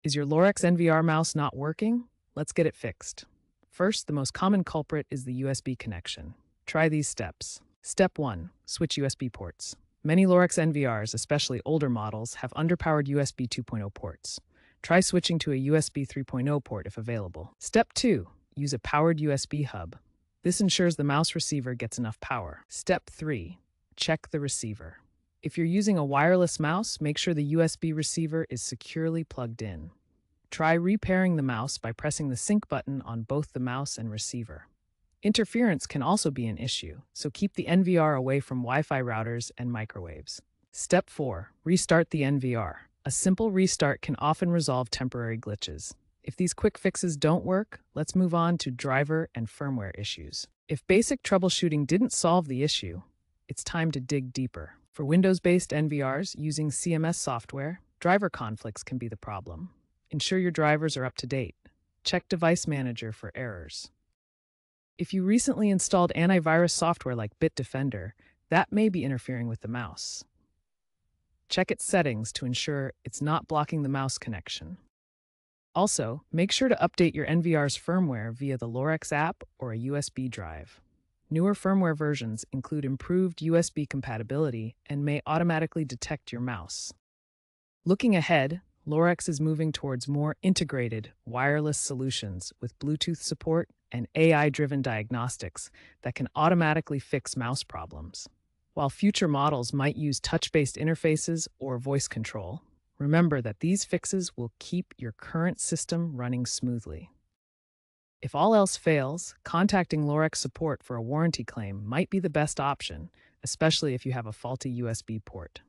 Is your Lorex NVR mouse not working? Let's get it fixed. First, the most common culprit is the USB connection. Try these steps. Step 1. Switch USB ports. Many Lorex NVRs, especially older models, have underpowered USB 2.0 ports. Try switching to a USB 3.0 port if available. Step 2. Use a powered USB hub. This ensures the mouse receiver gets enough power. Step 3. Check the receiver. If you're using a wireless mouse, make sure the USB receiver is securely plugged in. Try repairing the mouse by pressing the sync button on both the mouse and receiver. Interference can also be an issue, so keep the NVR away from Wi-Fi routers and microwaves. Step 4. Restart the NVR. A simple restart can often resolve temporary glitches. If these quick fixes don't work, let's move on to driver and firmware issues. If basic troubleshooting didn't solve the issue, it's time to dig deeper. For Windows-based NVRs using CMS software, driver conflicts can be the problem. Ensure your drivers are up to date. Check Device Manager for errors. If you recently installed antivirus software like Bitdefender, that may be interfering with the mouse. Check its settings to ensure it's not blocking the mouse connection. Also, make sure to update your NVR's firmware via the Lorex app or a USB drive. Newer firmware versions include improved USB compatibility and may automatically detect your mouse. Looking ahead, Lorex is moving towards more integrated, wireless solutions with Bluetooth support and AI-driven diagnostics that can automatically fix mouse problems. While future models might use touch-based interfaces or voice control, remember that these fixes will keep your current system running smoothly. If all else fails, contacting Lorex support for a warranty claim might be the best option, especially if you have a faulty USB port.